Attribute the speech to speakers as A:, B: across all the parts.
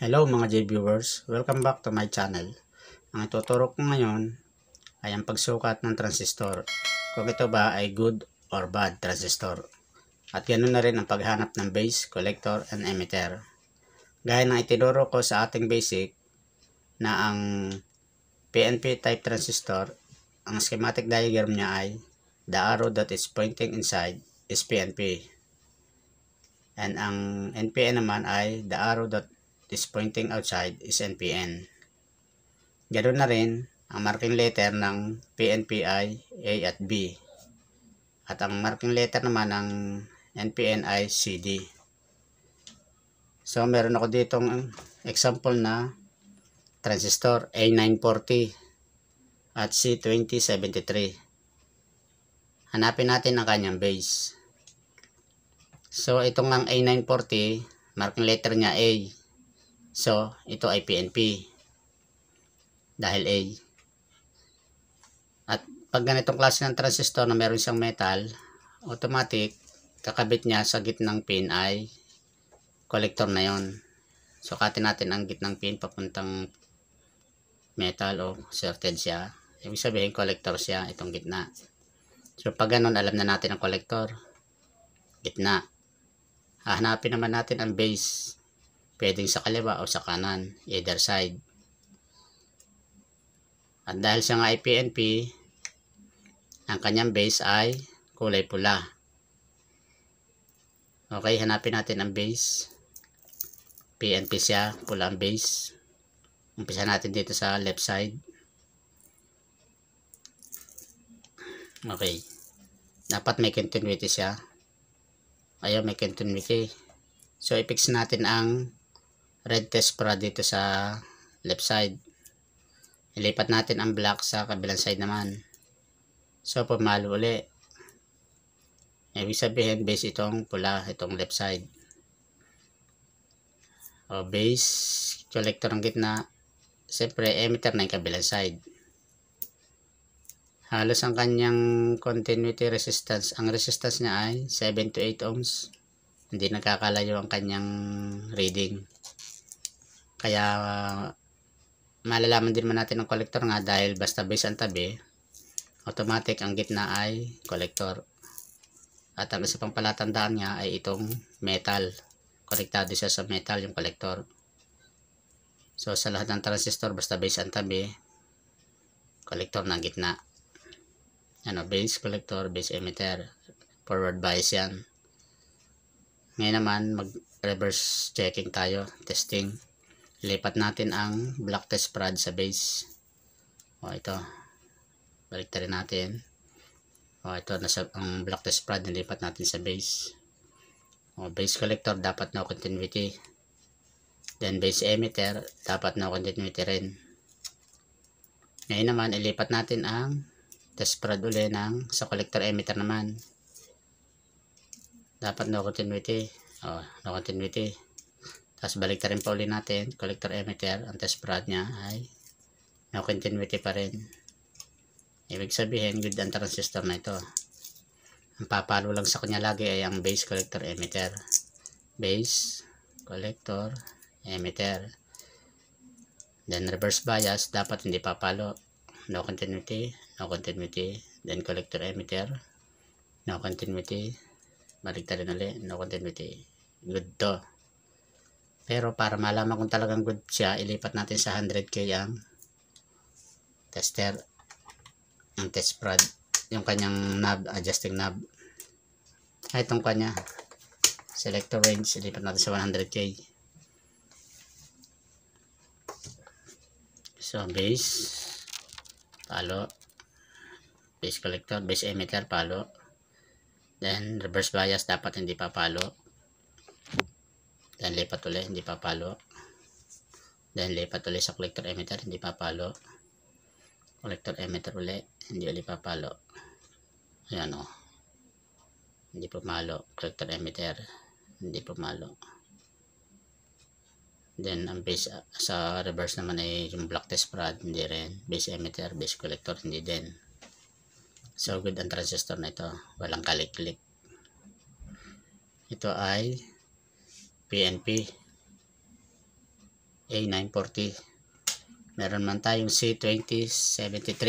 A: Hello mga J-viewers, welcome back to my channel. Ang ituturo ko ngayon ay ang pagsukat ng transistor, kung ito ba ay good or bad transistor. At ganoon na rin ang paghanap ng base, collector, and emitter. Gaya ng itinuro ko sa ating basic na ang PNP type transistor, ang schematic diagram niya ay the arrow that is pointing inside is PNP. And ang NPN naman ay the arrow that is pointing outside is NPN. Ganoon na rin ang marking letter ng PNP ay A at B. At ang marking letter naman ng NPN ay CD. So meron ako ditong example na transistor A940 at C2073. Hanapin natin ang kanyang base. So itong ang A940, marking letter niya A. So ito ay PNP dahil A. At pag ganitong klase ng transistor na meron siyang metal, automatic kakabit niya sa gitnang pin ay collector na yon. Sukatin natin ang gitnang pin papuntang metal o shorted siya. Ibig sabihin collector siya itong gitna. So pag ganun, alam na natin ang collector, gitna. Hahanapin naman natin ang base, pwedeng sa kaliwa o sa kanan, either side. At dahil siya nga ay PNP, ang kanyang base ay kulay pula. Okay, hanapin natin ang base. PNP siya, pula ang base. Umpisa natin dito sa left side. Okay, dapat may continuity siya. Ayaw, may continuity. So i-fix natin ang red test rod dito sa left side. Ilipat natin ang black sa kabilang side naman. So pumalo uli. Ibig sabihin base itong pula, itong left side. O base, collector ang gitna. Siyempre emitter na yung kabilang side. Halos ang kanyang continuity resistance, ang resistance niya ay 7 to 8 ohms. Hindi nagkakalayo ang kanyang reading. Kaya malalaman din man natin ang collector nga dahil basta base ang tabi, automatic ang gitna ay collector. At ang isa pang palatandaan niya ay itong metal. Konektado siya sa metal yung collector. So sa lahat ng transistor basta base ang tabi, collector na ang gitna. Ano, base, collector, base, emitter. Forward bias yan. Ngayon naman, mag-reverse checking tayo. Testing. Lipat natin ang black test rod sa base. O, ito. Baliktarin natin. O, ito. Ang black test rod, nilipat natin sa base. O, base collector, dapat no continuity. Then, base emitter, dapat no continuity rin. Ngayon naman, ilipat natin ang test rod uli ng sa collector emitter naman. Dapat no continuity. O, no continuity. Tapos balik rin pa uli natin. Collector emitter. Ang test rod niya ay no continuity pa rin. Ibig sabihin, good ang transistor na ito. Ang papalo lang sa kanya lagi ay ang base, collector, emitter. Base, collector, emitter. Then reverse bias. Dapat hindi papalo. No continuity, no continuity, then collector emitter, no continuity, balik rin ulit, no continuity. Good to. Pero para malaman kung talagang good siya, ilipat natin sa 100K ang tester, ang test rod, yung kanyang knob, adjusting knob. Itong kanya, selector range, ilipat natin sa 100K. So base, palo, base collector, base emitter, palo. Then reverse bias, dapat hindi papalo. Then lipat ulit, hindi papalo. Then lipat ulit sa collector emitter, hindi papalo. Collector emitter ulit, hindi ulit papalo. Ayan o. Hindi pumalo. Collector emitter, hindi pumalo. Then ang base sa reverse naman ay yung black test rod, hindi rin. Base emitter, base collector, hindi din. So good ang transistor na ito, walang kalik-klik. Ito ay PNP. A940. Meron man tayong C2073.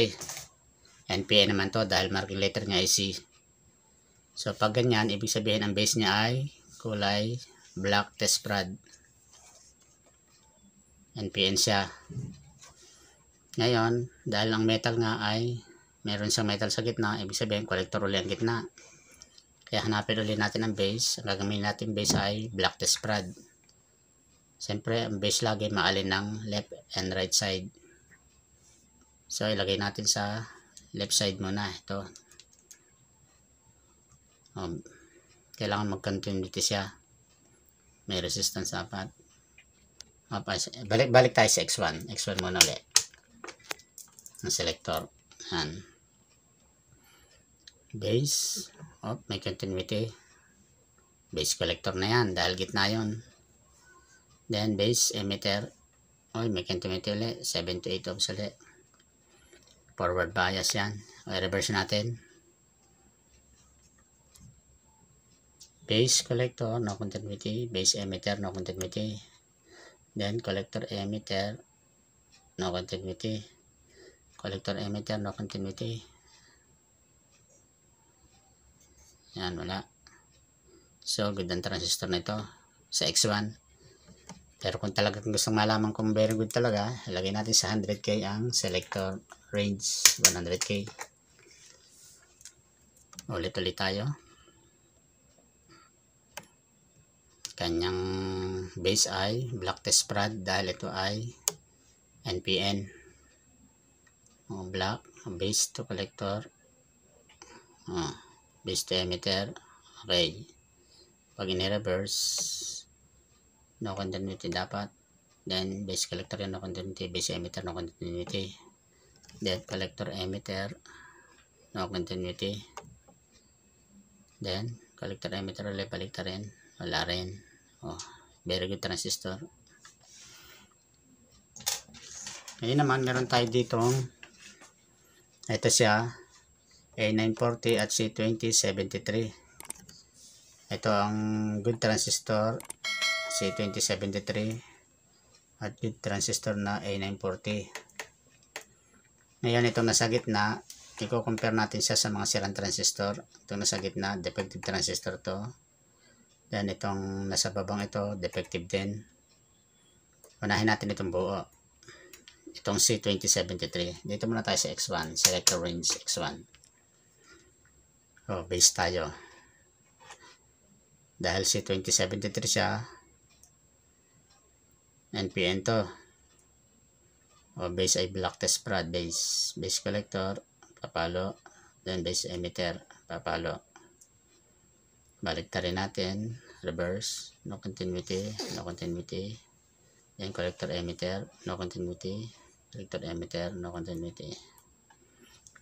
A: NPN naman to dahil marking letter niya ay C. So pag ganyan, ibig sabihin ang base niya ay kulay black test prod. NPN siya. Ngayon, dahil ang metal nga ay meron siyang metal sa gitna, ibig sabihin collector ulit ang gitna. Kaya hanapin ulit natin ang base. Ang gagamitin natin base ay black test prod. Siyempre, ang base lagi maalin ng left and right side. So, ilagay natin sa left side muna. Ito. Kailangan mag-continuity siya. May resistance dapat. Balik tayo sa X1. X1 muna ulit. Ang selector. Yan. Base. May continuity. Base collector na yan. Dahil gitna yun. Then base emitter. May continuity ulit. 7 to 8 ohms ulit. Forward bias yan. Reverse natin. Base collector, no continuity. Base emitter, no continuity. Then collector emitter, no continuity. Collector emitter, no continuity. Yan, wala. So, good ang transistor na ito sa X1. Pero kung talagang gustong malaman kung very good talaga, ilagay natin sa 100K ang selector range 100K. Ulit-ulit tayo. Kanyang base ay black test prod dahil ito ay NPN. Black, base to collector. Base to emitter. Okay. Pag in-reverse, no continuity dapat. Then base collector yan, no continuity. Base emitter, no continuity. Then collector emitter, no continuity. Then collector emitter ulit, balik rin. Wala rin. Very good transistor. Ngayon naman meron tayo ditong ito siya A940 at C2073. Ito ang good transistor C2073 at good transistor na A940. Ngayon itong nasa gitna, i-compare natin siya sa mga sirang transistor. Itong nasa gitna, defective transistor to. Then itong nasa babang ito, defective din. Unahin natin itong buo. Itong C2073. Dito muna tayo sa X1, selector range X1. Base tayo. Dahil C2073 siya, NPN to. Base ay black test prod, base collector, papalo, then base emitter, papalo. Balik rin natin, reverse, no continuity, then collector emitter, no continuity, collector emitter, no continuity.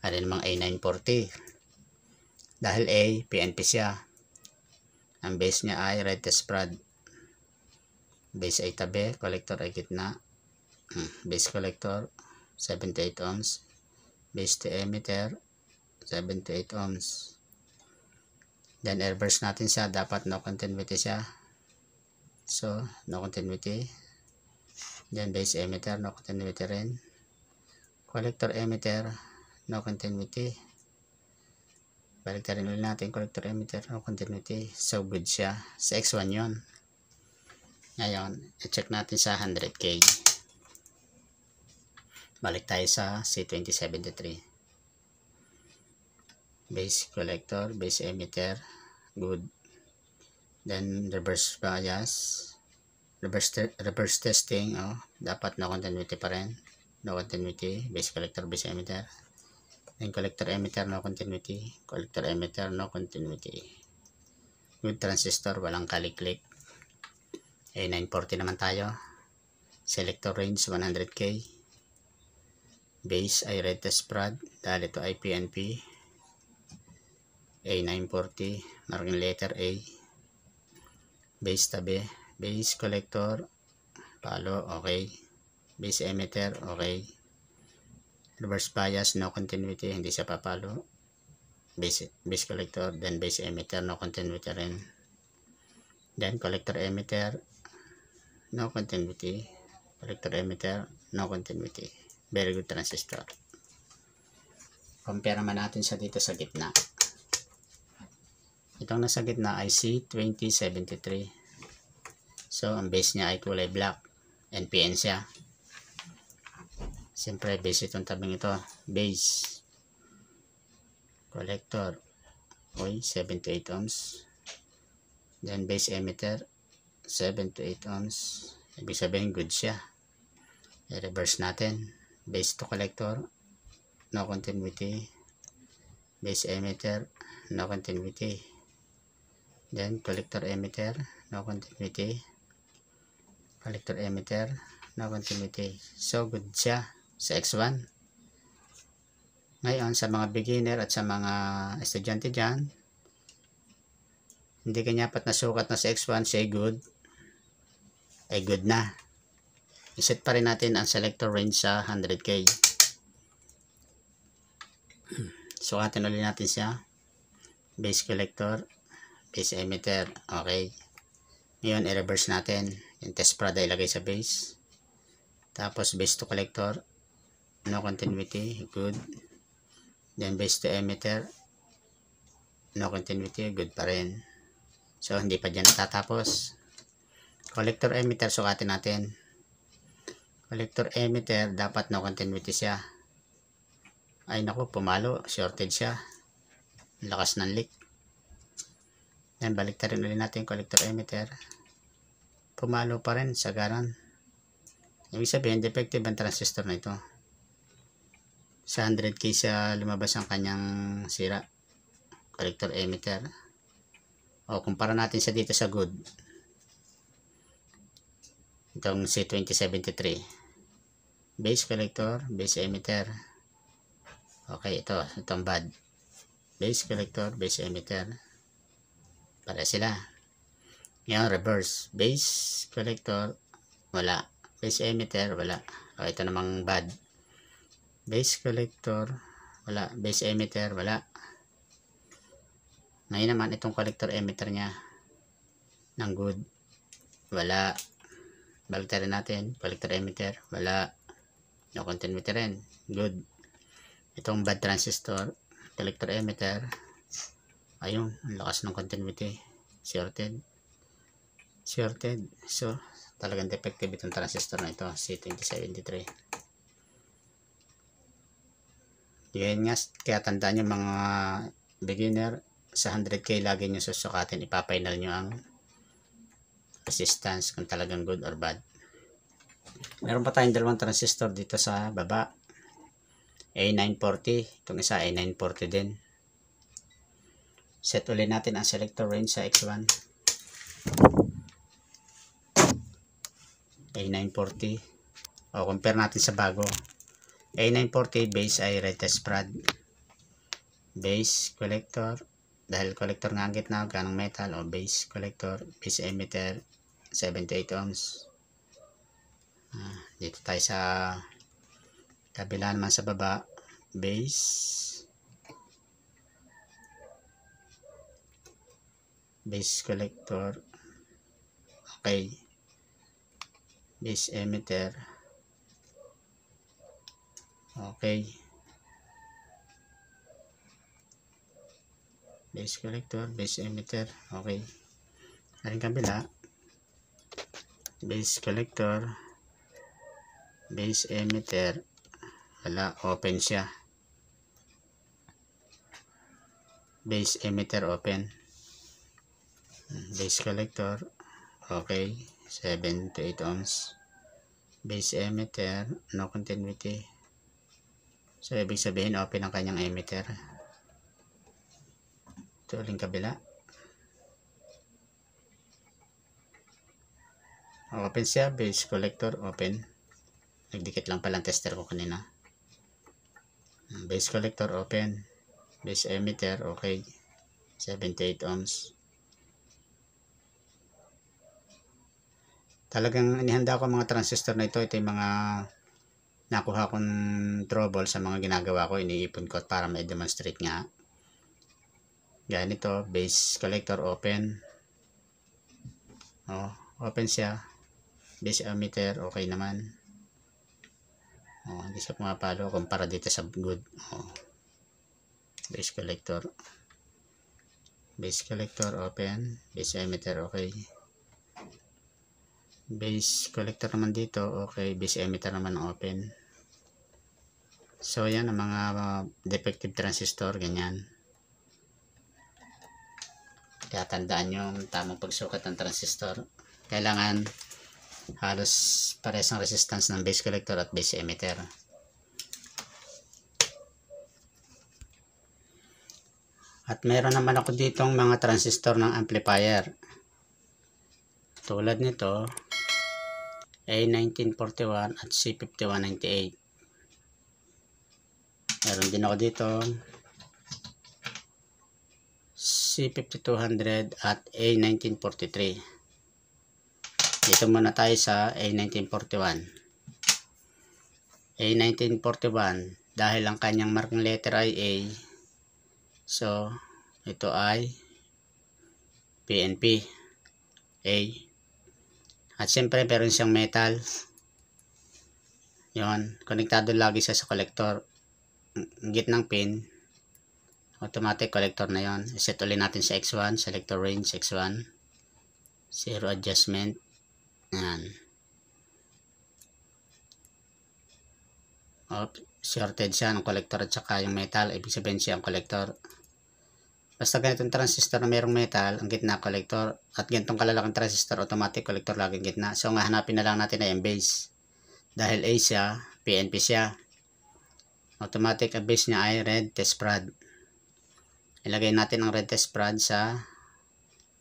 A: Ano namang A940? Dahil A, PNP siya. Ang base niya ay red test prod. Base ay tabi, collector ay gitna. Base collector 7 to 8 ohms. Base to emitter 7 to 8 ohms. Then reverse natin siya, dapat no continuity siya. So, no continuity. Then base emitter, no continuity rin. Collector emitter, no continuity. Balik rin ulit natin, collector emitter, no continuity. So good siya. Sa X1 yun. Ngayon, i-check natin sa 100K. Balik tayo sa C2073. Base collector, base emitter, good. Then reverse bias, reverse testing, dapat no continuity pa rin. No continuity, base collector, base emitter. Then collector emitter, no continuity. Collector emitter, no continuity. Good transistor, walang kaliklik. A940 naman tayo. Selector range 100K. Base ay red test prod dahil ito ay PNP. A940, marking letter A. Base tabi. Base collector, palo, okay. Base emitter, okay. Reverse bias, no continuity, hindi siya papalo. Base collector, then base emitter, no continuity rin. Then collector emitter, no continuity. collector emitter, no continuity. Very good transistor. Compare naman natin siya dito sa gitna. Itong nasa gitna ay C2073. So, ang base niya ay kulay black. NPN siya. Siyempre, base itong tabing ito. Base. Collector. 7 to 8 ohms. Then, base emitter. 7 to 8 ohms. Ibig sabihin, good siya. I-reverse natin. Base to collector. No continuity. Base emitter. No continuity. Then, collector emitter. No continuity. Collector emitter. No continuity. So, good siya sa X1. Ngayon, sa mga beginner at sa mga estudyante dyan, hindi kanya pat nasukat na sa X1, say good. Ay good na. Iset pa rin natin ang selector range sa 100K. Sukatin ulit natin siya. Base collector, base emitter. Okay. Ngayon, i-reverse natin. Yung test prod ay ilagay sa base. Tapos, base to collector. No continuity. Good. Then, base to emitter. No continuity. Good pa rin. So, hindi pa dyan natatapos. Collector emitter, sukatin natin. Collector emitter, dapat no continuity siya. Ay naku, pumalo. Shorted siya. Lakas ng leak. Then, balik rin ulit natin yung collector emitter. Pumalo pa rin sa garan. Ibig sabihin, defective ang transistor na ito. Sa 100K siya lumabas ang kanyang sira. Collector emitter. O, kumpara natin siya dito sa good. Itong C2073. Base collector, base emitter. Okay, itong bad. Base collector, base emitter. Para sila. Ngayon, reverse. Base collector, wala. Base emitter, wala. O, ito namang bad. Base collector, wala. Base emitter, wala. Ngayon naman, itong collector emitter niya ng good, wala. Balik rin natin. Collector emitter, wala. No continuity rin. Good. Itong bad transistor, collector emitter, ayun, ang lakas ng continuity. Shorted. Shorted. So, talagang defective itong transistor na ito, C2073. Yan nga, kaya tandaan nyo mga beginner, sa 100K lagi nyo susukatin, ipapainal nyo ang resistance kung talagang good or bad. Meron pa tayong dalawang transistor dito sa baba. A940. Itong isa A940 din. Set ulit natin ang selector range sa X1. A940. O, compare natin sa bago. A940 base ay red test prod. Base collector. Dahil collector nga ang gitna, ganong metal. O, base collector. Base emitter. 7 to 8 ohms. Dito tayo sa kabila naman sa baba. Base collector, okay. Base emitter, okay. Base collector, base emitter, okay. Narin kabila. Base collector, base emitter, wala, open siya. Base emitter open. Base collector, okay, 7 to 8 ohms. Base emitter, no continuity. So, ibig sabihin, open ang kanyang emitter. Ito uling kabila. Open siya, base collector, open. Nagdikit lang palang tester ko kanina. Base collector, open. Base emitter, okay. 7 to 8 ohms. Talagang inihanda ko mga transistor na ito. Ito yung mga nakuha kong trouble sa mga ginagawa ko. Iniipon ko para ma-demonstrate nga. Ganito, base collector, open. Open siya. Base emitter, okay naman. Hindi siya pumapalo kumpara dito sa good. Base collector. Base collector open. Base emitter okay. Base collector naman dito okay. Base emitter naman open. So yan ang mga defective transistor, ganyan. Kaya tandaan yung tamang pagsukat ng transistor. Kailangan halos pares ang resistance ng base collector at base emitter. At meron naman ako ditong mga transistor ng amplifier. Tulad nito, A1941 at C5198. Meron din ako dito C5200 at A1943. Dito muna tayo sa A1941. A1941, dahil ang kanyang marking letter ay A, so ito ay PNP A. At siyempre meron siyang metal. Yon, konektado lagi siya sa collector. Ang gitnang pin, automatic collector na yon. Set ulit natin sa X1, selector range X1, zero adjustment. Yan. Shorted siya ng collector at saka yung metal, ibig sabihin siya ang collector. Basta ganitong transistor na mayroong metal, ang gitna collector, at ganitong kalalaking transistor, automatic collector lagi ang gitna. So nga hanapin na lang natin ay ang base. Dahil A siya, PNP siya, automatic ang base niya ay red test prod. Ilagay natin ang red test prod sa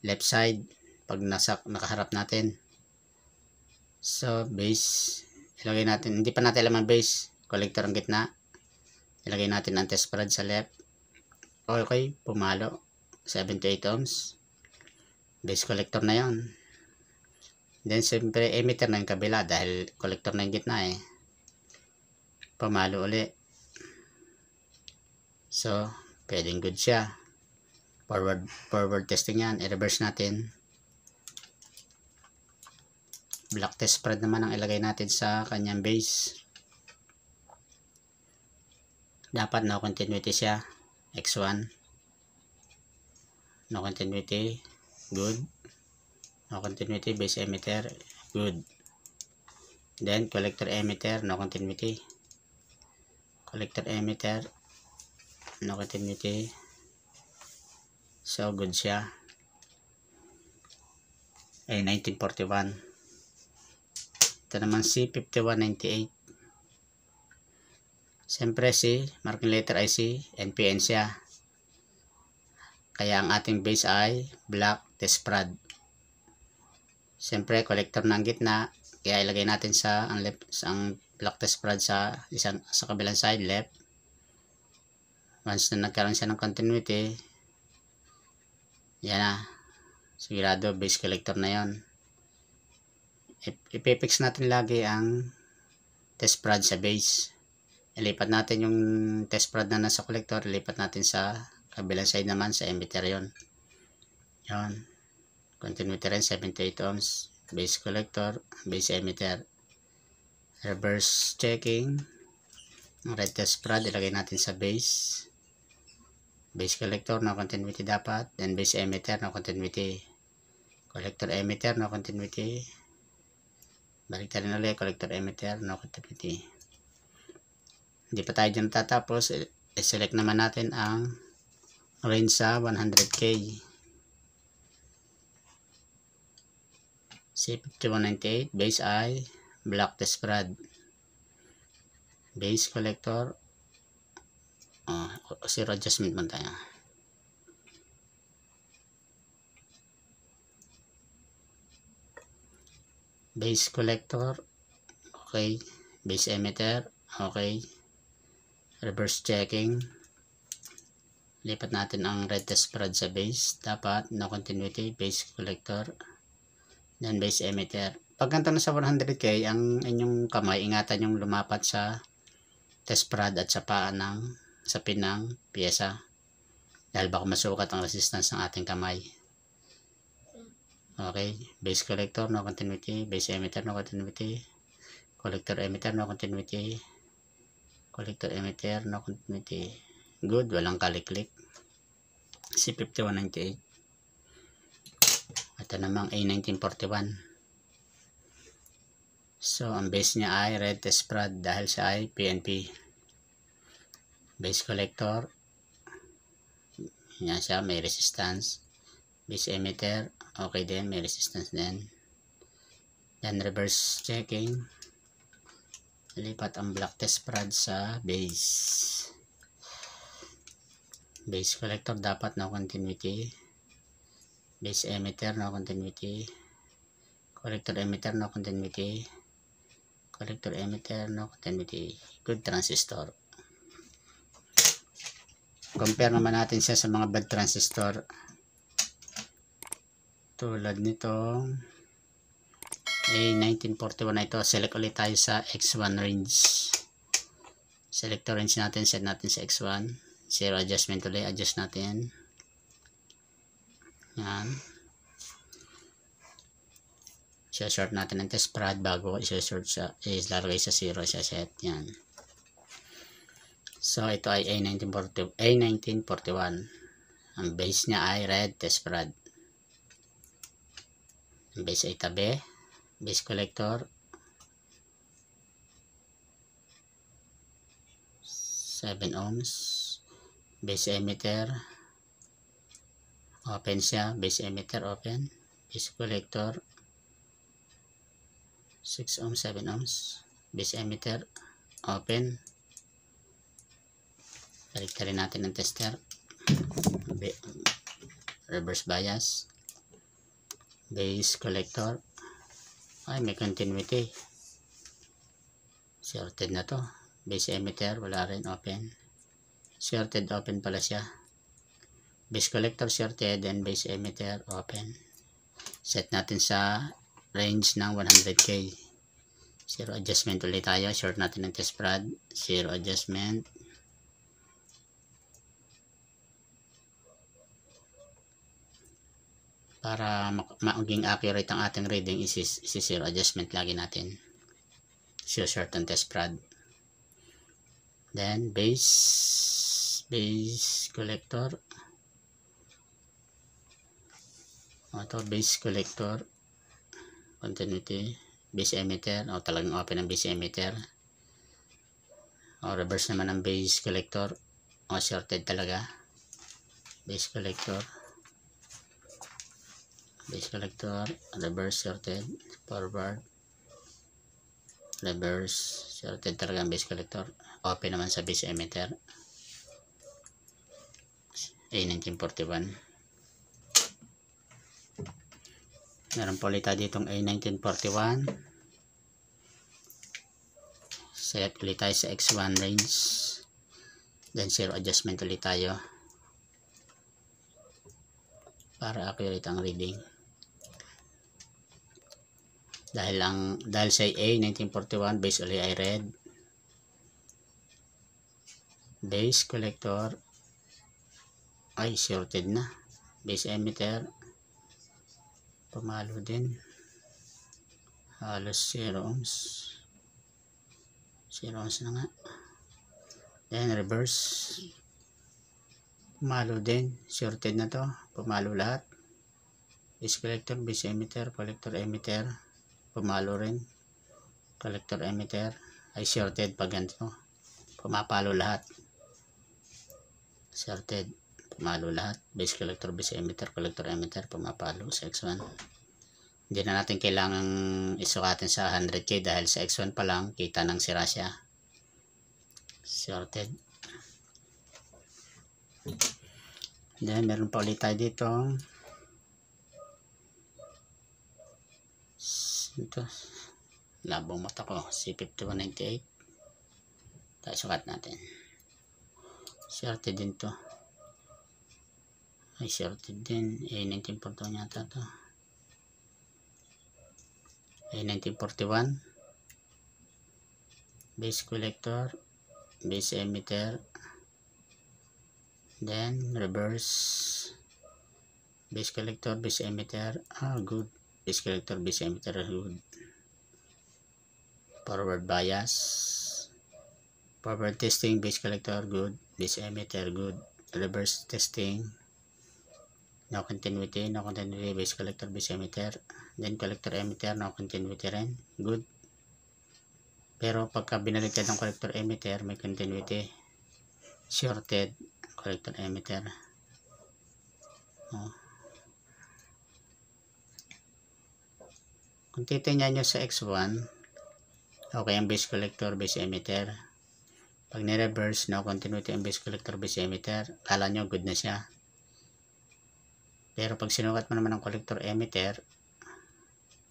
A: left side pag nakaharap natin. So base, ilagay natin, hindi pa natin alam ang base, collector ang gitna. Ilagay natin ang test prod sa left. Okay, pumalo 7 to 8 ohms. Base collector na yon. Then siyempre emitter na yung kabila dahil collector na yung gitna eh. Pumalo uli. So pwedeng good siya. Forward testing yan. I-reverse natin. Black test spread naman ang ilagay natin sa kanyang base. Dapat no continuity siya. X1. No continuity. Good. No continuity. Base emitter. Good. Then collector emitter. No continuity. Collector emitter. No continuity. So good siya. Ay 1941. Ito naman C5198. Siyempre C, marking letter ay C, NPN siya. Kaya ang ating base ay black test prod. Siyempre collector na ang gitna, kaya ilagay natin sa ang left, sa ang black test prod sa kabilang side left. Once na nagkaroon siya ng continuity, yan na. Sigurado base collector na yon. Ipipix natin lagi ang test prod sa base. Ilipat natin yung test prod na nasa collector, ilipat natin sa kabilang side naman sa emitter yon. Yon. Continuity rin 78 ohms. Base collector, base emitter. Reverse checking. Ang red test prod ilagay natin sa base. Base collector, no continuity dapat. Then base emitter, no continuity. Collector emitter, no continuity. Balik tayo na ulit, collector emitter, no continuity. Hindi pa tayo dyan tatapos, i-select naman natin ang range sa 100K. C5198, base I, black test prod. Base collector, zero adjustment man tayo. Base collector, okay. Base emitter, okay. Reverse checking. Lipat natin ang red test prod sa base. Dapat no continuity, base collector, then base emitter. Pag ganito na sa 100K, ang inyong kamay, ingatan yung lumapat sa test prod at sa paa sa pin ng pyesa. Dahil baka masukat ang resistance ng ating kamay. Okay, base collector, no continuity. Base emitter, no continuity. Collector emitter, no continuity. Collector emitter, no continuity. Good, walang kalik-klik. C5198. Ito namang A1941. So, ang base niya ay red test prod dahil siya ay PNP. Base collector, yan siya, may resistance. Base emitter, okay din, may resistance din. Then reverse checking, lipat ang black test prod sa base. Base collector dapat no continuity. Base emitter no continuity. Collector emitter no continuity. Collector emitter no continuity. Good transistor. Compare naman natin siya sa mga bad transistor. Tulad nito A1941 na ito. Select ulit tayo sa X1 range. Selector range natin, set natin sa X1. Zero adjustment ulit, adjust natin. Yan. Short natin ang test prod bago i-short sa ilalagay sa 0 sa set. Yan. So ito ay A1941. Ang base niya ay red test prod. Ang base ay tabi. Base collector 7 ohms. Base emitter open siya. Base emitter open. Base collector 6 ohms, 7 ohms. Base emitter open. Baliktarin natin ang tester. Reverse bias. Base collector ay may continuity. Shorted na to. Base emitter wala rin, open. Shorted, open pala siya. Base collector shorted and base emitter open. Set natin sa range ng 100k. Zero adjustment ulit tayo. Short natin ng test prod. Zero adjustment. Para maging accurate ang ating reading, isi-zero adjustment lagi natin. Short ang test prod. Then base collector. Ito base collector. Continuity. Base emitter. O talagang open ang base emitter. O reverse naman ang base collector. O shorted talaga. Base collector. Base collector, reverse shorted, forward, reverse shorted talaga ang base collector. Open naman sa base emitter. A1941. Meron po ulit tayo ditong A1941. Select ulit tayo sa X1 range. Then zero adjustment ulit tayo. Para accurate ang reading. Dahil sa A1941, base ulit ay red. Base collector ay shorted na. Base emitter pumalo din. Halos 0 ohms. 0 ohms na nga. Then reverse. Pumalo din. Shorted na to. Pumalo lahat. Base collector, base emitter, collector emitter. Pumalo rin. Collector emitter ay shorted pag ganito. Pumapalo lahat. Shorted. Pumalo lahat. Base collector, base emitter, collector emitter. Pumapalo sa X1. Hindi na natin kailangang isukatin sa 100k dahil sa X1 pa lang kita ng sira siya. Shorted. Then meron pa ulit tayo dito. Ito, labong mata ko, C5198. Tayo sukat natin. Shorted din to. Ay shorted din. A1941 yata to. A1941. Base collector, base emitter, then reverse Base collector, base emitter, good. Base collector, base emitter, good. Forward bias, forward testing, base collector, good. Base emitter, good. Reverse testing, no continuity, base collector, base emitter. Then collector emitter, no continuity rin, good. Pero pagka binaliktad ng collector emitter, may continuity. Shorted collector emitter. Kung titingnan nyo sa X1, okay ang base collector, base emitter. Pag ni-reverse, no continuity ang base collector, base emitter, kala nyo good na siya. Pero pag sinukat mo naman ang collector emitter,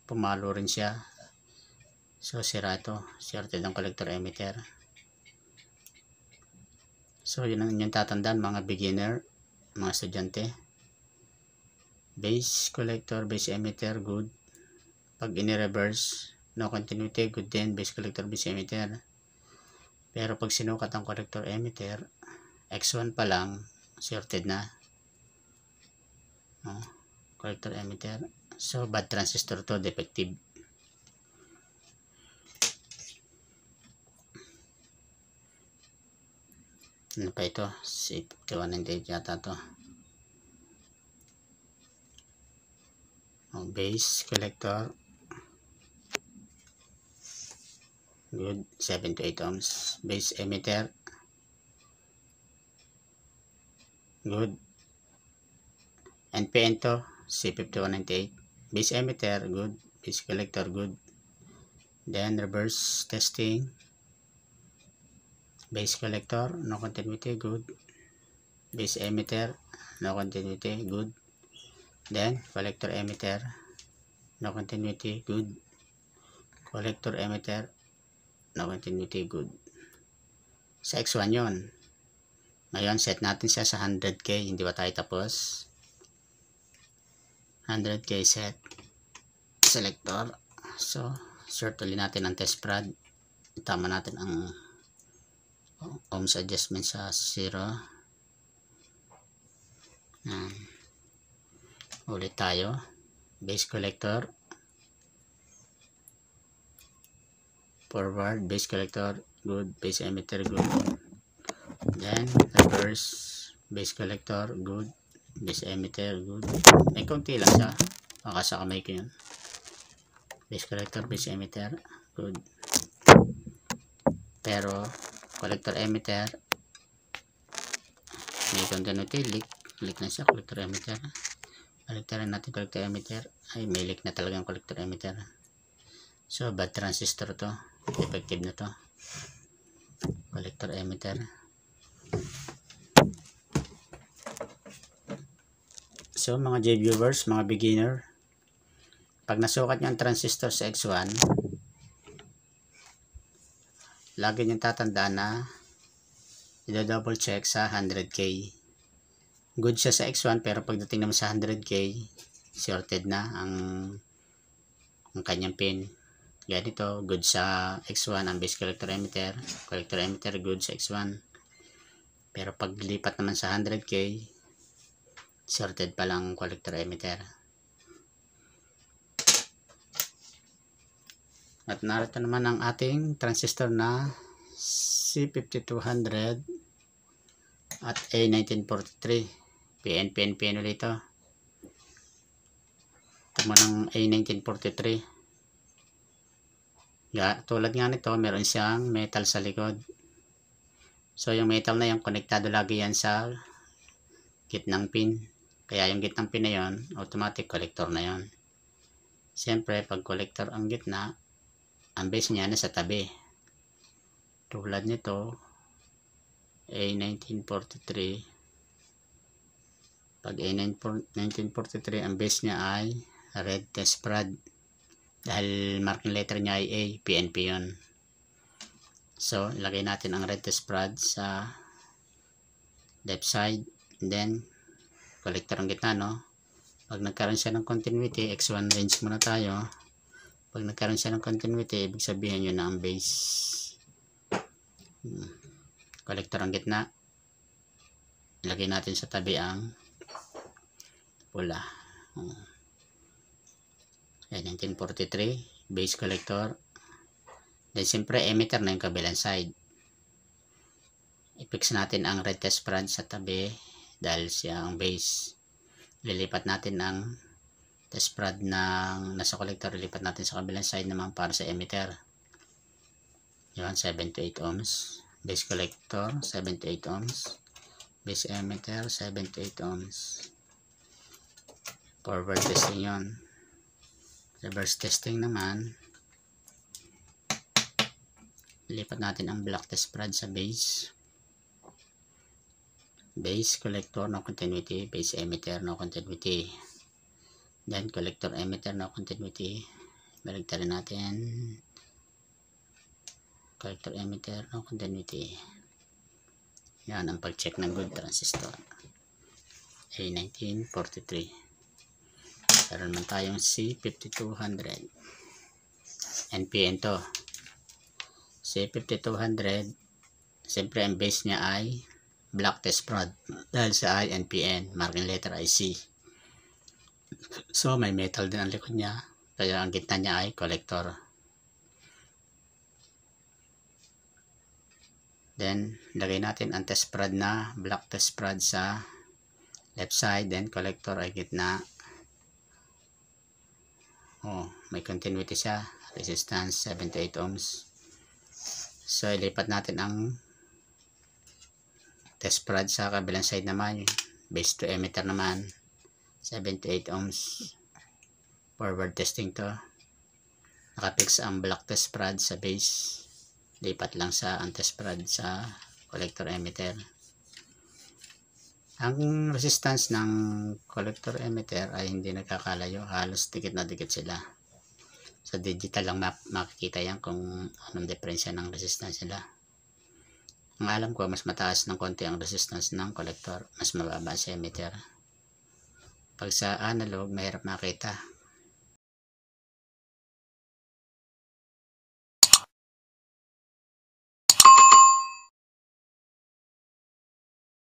A: pumalo rin siya. So sira ito, shorted ang collector emitter. So yun ang inyong tatandaan mga beginner, mga estudyante. Base collector, base emitter, good. Pag ini-reverse, no continuity, good din, base collector, base emitter. Pero pag sinukat ang collector emitter, X1 pa lang, shorted na. Collector emitter. So bad transistor to, defective. Ano pa ito? C5198 yata to. Base collector, good, 7 to 8 ohms. Base emitter, good. NPN to, C5198. Base emitter, good. Base collector, good. Then reverse testing, base collector, no continuity, good. Base emitter, no continuity, good. Then collector emitter, no continuity, good. Collector emitter, no continuity, good. Sa X1 yon. Ngayon set natin siya sa 100K, hindi ba tayo tapos? 100K set selector. So sort ulit natin ang test prod. Tama natin ang ohms adjustment sa 0. Ulit tayo. Base collector, forward, base collector, good. Base emitter, good. Then reverse, base collector, good. Base emitter, good. May konti lang siya, baka sa kamay ko yun. Base collector, base emitter, good. Pero collector emitter, may continuity, leak na siya. Collector emitter, baliktarin natin. Collector emitter, ay may leak na talaga ang collector emitter. So bad transistor to, effective na to. Collector emitter. So mga J-viewers, mga beginner, pag nasukat nyo ang transistor sa X1, lagi nyo tatandaan na i-double check sa 100K. Good siya sa X1, pero pagdating naman sa 100K, shorted na ang kanyang pin. Ganito, good sa X1 ang base collector emitter. Collector emitter, good sa X1. Pero pag lipat naman sa 100K, shorted pa lang collector emitter. At narito naman ang ating transistor na C5200 at A1943. PNP ulit ito. Ito mo ng A1943. Tulad nga nito, meron siyang metal sa likod. So yung metal na yan, konektado lagi yan sa gitnang pin. Kaya yung gitnang pin na yun, automatic collector na yun. Siyempre, pag collector ang gitna, ang base niya na sa tabi. Tulad nito, A1943. Pag A1943, ang base niya ay red test prod. Dahil marking letter niya ay A, PNP yun. So, ilagay natin ang red test prod sa left side. And then, collector ang gitna, no? Pag nagkaroon siya ng continuity, X1 range muna tayo. Pag nagkaroon siya ng continuity, ibig sabihin yun na ang base. Collector ang gitna. Ilagay natin sa tabi ang pula. Yan, 1943, base collector. Then siyempre emitter na yung kabilang side. I-fix natin ang red test rod sa tabi dahil siya ang base. Lilipat natin ang test rod ng nasa collector, lilipat natin sa kabilang side naman para sa emitter. Yan, 7 to 8 ohms. Base collector, 7 to 8 ohms. Base emitter, 7 to 8 ohms. Forward testing yon. Reverse testing naman. Lilipat natin ang black test rod sa base. Base collector, no continuity. Base emitter, no continuity. Then collector emitter, no continuity. Baligtarin natin. Collector emitter, no continuity. Yan ang pag-check ng good transistor. A1943. Meron naman tayong C5200. NPN to. C5200, siyempre ang base niya ay black test rod dahil sa NPN, marking letter IC. So may metal din ang likod niya, kaya ang gitna niya ay collector. Then lagay natin ang test rod na black test rod sa left side, then collector ay gitna. May continuity siya, resistance 7 to 8 ohms. So ilipat natin ang test rod sa kabilang side naman, base to emitter naman, 7 to 8 ohms. Forward testing to. Nakapix ang black test rod sa base, lipat lang sa ang test rod sa collector emitter. Ang resistance ng collector emitter ay hindi nagkakalayo, halos dikit na dikit sila. Sa digital lang makikita yan kung anong diferensya ng resistance nila. Ang alam ko, mas mataas ng konti ang resistance ng collector, mas mababa sa emitter. Pag sa analog, mahirap makita